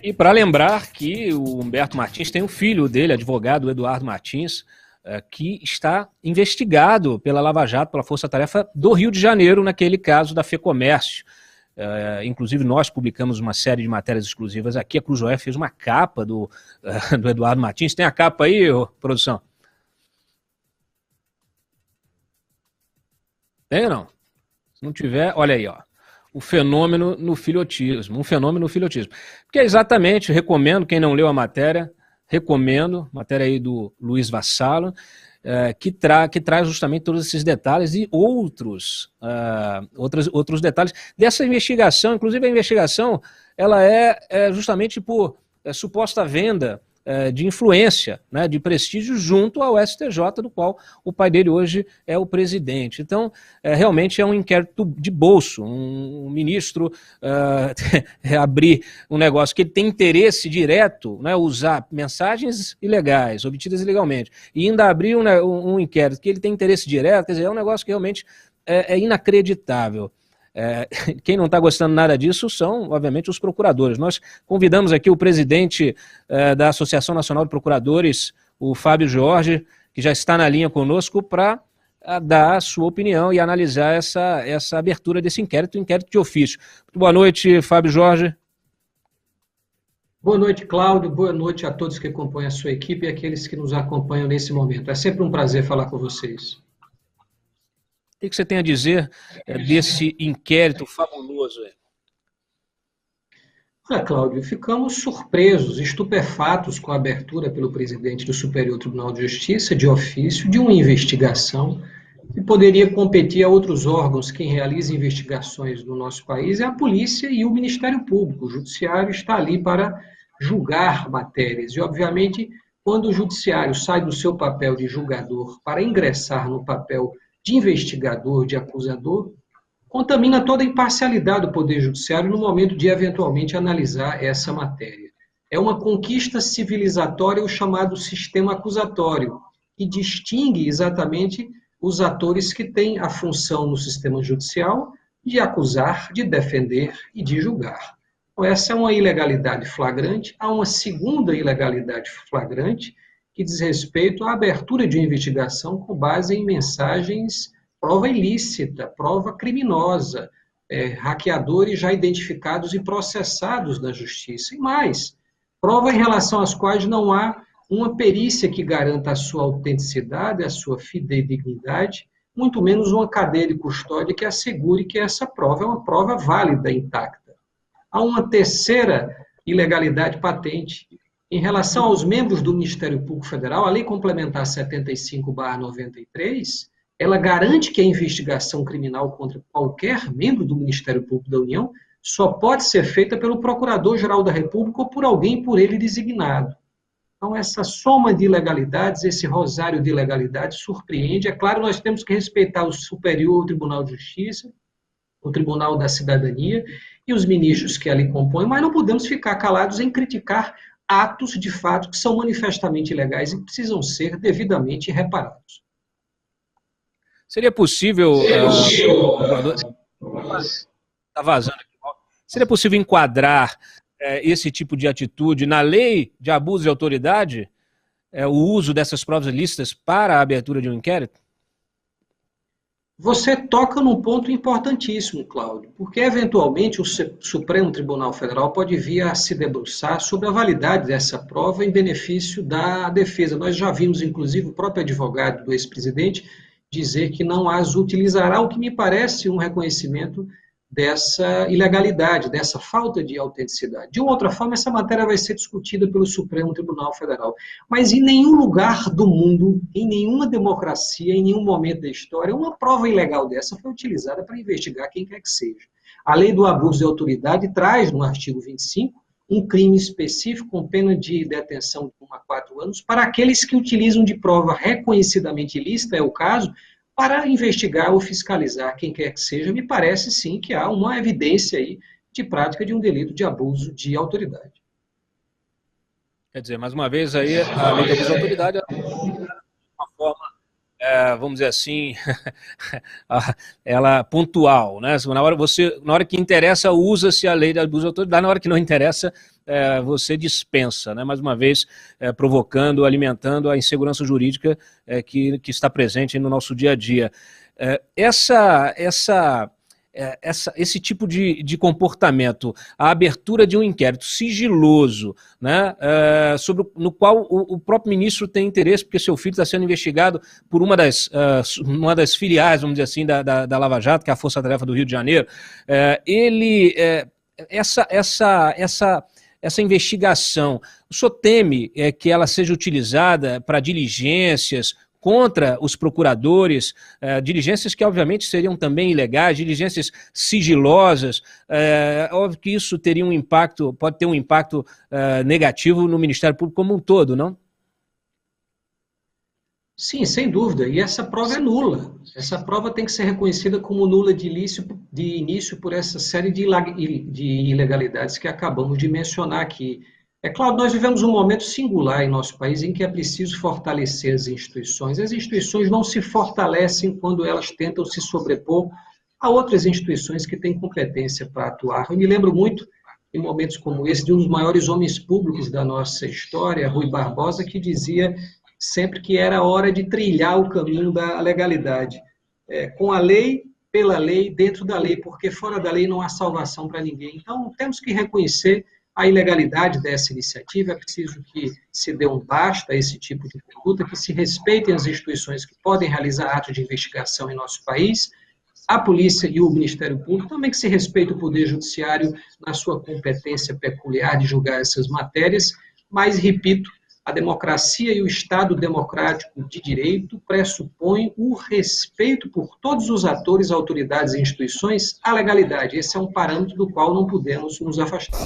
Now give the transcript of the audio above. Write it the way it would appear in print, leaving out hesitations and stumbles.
E para lembrar que o Humberto Martins tem um filho dele, advogado, o Eduardo Martins, que está investigado pela Lava Jato, pela Força Tarefa do Rio de Janeiro, naquele caso da FEComércio. Inclusive, nós publicamos uma série de matérias exclusivas aqui. A Cruzoé fez uma capa do Eduardo Martins. Tem a capa aí, produção? Tem ou não? Se não tiver, olha aí, ó. O fenômeno no filhotismo. Um fenômeno no filhotismo. Que é exatamente, recomendo, quem não leu a matéria, recomendo, matéria aí do Luiz Vassalo, que traz justamente todos esses detalhes e outros detalhes dessa investigação. Inclusive a investigação ela é justamente por suposta venda de influência, né, de prestígio junto ao STJ, do qual o pai dele hoje é o presidente. Então, realmente é um inquérito de bolso, um ministro abrir um negócio que ele tem interesse direto, né, usar mensagens ilegais, obtidas ilegalmente, e ainda abrir um inquérito que ele tem interesse direto, quer dizer, é um negócio que realmente é inacreditável. Quem não está gostando nada disso são, obviamente, os procuradores. Nós convidamos aqui o presidente da Associação Nacional de Procuradores, o Fábio Jorge, que já está na linha conosco, para dar a sua opinião e analisar essa abertura desse inquérito de ofício. Muito boa noite, Fábio Jorge. Boa noite, Cláudio. Boa noite a todos que acompanham a sua equipe e aqueles que nos acompanham nesse momento. É sempre um prazer falar com vocês. O que você tem a dizer desse inquérito fabuloso? Olha, Cláudio, ficamos surpresos, estupefatos com a abertura pelo presidente do Superior Tribunal de Justiça, de ofício, de uma investigação que poderia competir a outros órgãos que realizam investigações no nosso país, é a polícia e o Ministério Público. O judiciário está ali para julgar matérias e, obviamente, quando o judiciário sai do seu papel de julgador para ingressar no papel de investigador, de acusador, contamina toda a imparcialidade do Poder Judiciário no momento de, eventualmente, analisar essa matéria. É uma conquista civilizatória o chamado sistema acusatório, que distingue exatamente os atores que têm a função no sistema judicial de acusar, de defender e de julgar. Então, essa é uma ilegalidade flagrante. Há uma segunda ilegalidade flagrante, que diz respeito à abertura de uma investigação com base em mensagens, prova ilícita, prova criminosa, hackeadores já identificados e processados na justiça. E mais, prova em relação às quais não há uma perícia que garanta a sua autenticidade, a sua fidedignidade, muito menos uma cadeia de custódia que assegure que essa prova é uma prova válida, intacta. Há uma terceira ilegalidade patente. Em relação aos membros do Ministério Público Federal, a Lei Complementar 75/93, ela garante que a investigação criminal contra qualquer membro do Ministério Público da União só pode ser feita pelo Procurador-Geral da República ou por alguém por ele designado. Então, essa soma de ilegalidades, esse rosário de ilegalidades surpreende. É claro, nós temos que respeitar o Superior Tribunal de Justiça, o Tribunal da Cidadania e os ministros que ali compõem, mas não podemos ficar calados em criticar atos, de fato, que são manifestamente ilegais e precisam ser devidamente reparados. Seria possível... Está vazando aqui. Seria possível enquadrar esse tipo de atitude na lei de abuso de autoridade, o uso dessas provas ilícitas para a abertura de um inquérito? Você toca num ponto importantíssimo, Cláudio, porque eventualmente o Supremo Tribunal Federal pode vir a se debruçar sobre a validade dessa prova em benefício da defesa. Nós já vimos, inclusive, o próprio advogado do ex-presidente dizer que não as utilizará, o que me parece um reconhecimento dessa ilegalidade, dessa falta de autenticidade. De uma outra forma, essa matéria vai ser discutida pelo Supremo Tribunal Federal. Mas em nenhum lugar do mundo, em nenhuma democracia, em nenhum momento da história, uma prova ilegal dessa foi utilizada para investigar quem quer que seja. A lei do abuso de autoridade traz, no artigo 25, um crime específico com pena de detenção de 1 a 4 anos para aqueles que utilizam de prova reconhecidamente ilícita, é o caso, para investigar ou fiscalizar quem quer que seja. Me parece, sim, que há uma evidência aí de prática de um delito de abuso de autoridade. Quer dizer, mais uma vez, aí, a lei de abuso de autoridade é uma forma, vamos dizer assim, ela pontual, né? Na hora que interessa, usa-se a lei de abuso de autoridade, na hora que não interessa, você dispensa, né? Mais uma vez, provocando, alimentando a insegurança jurídica que está presente no nosso dia a dia. Esse tipo de comportamento, a abertura de um inquérito sigiloso, né, no qual o próprio ministro tem interesse, porque seu filho está sendo investigado por uma das filiais, vamos dizer assim, da Lava Jato, que é a Força Tarefa do Rio de Janeiro, essa investigação, o senhor teme que ela seja utilizada para diligências contra os procuradores, diligências que obviamente seriam também ilegais, diligências sigilosas, óbvio que isso teria um impacto, pode ter um impacto negativo no Ministério Público como um todo, não? Sim, sem dúvida, e essa prova é nula. Essa prova tem que ser reconhecida como nula de início por essa série de ilegalidades que acabamos de mencionar aqui. É claro, nós vivemos um momento singular em nosso país em que é preciso fortalecer as instituições. As instituições não se fortalecem quando elas tentam se sobrepor a outras instituições que têm competência para atuar. Eu me lembro muito, em momentos como esse, de um dos maiores homens públicos da nossa história, Rui Barbosa, que dizia sempre que era hora de trilhar o caminho da legalidade. Com a lei, pela lei, dentro da lei, porque fora da lei não há salvação para ninguém. Então, temos que reconhecer a ilegalidade dessa iniciativa, é preciso que se dê um basta a esse tipo de conduta, que se respeitem as instituições que podem realizar atos de investigação em nosso país, a polícia e o Ministério Público, também que se respeite o Poder Judiciário na sua competência peculiar de julgar essas matérias, mas, repito, a democracia e o Estado democrático de direito pressupõem o respeito por todos os atores, autoridades e instituições à legalidade. Esse é um parâmetro do qual não podemos nos afastar.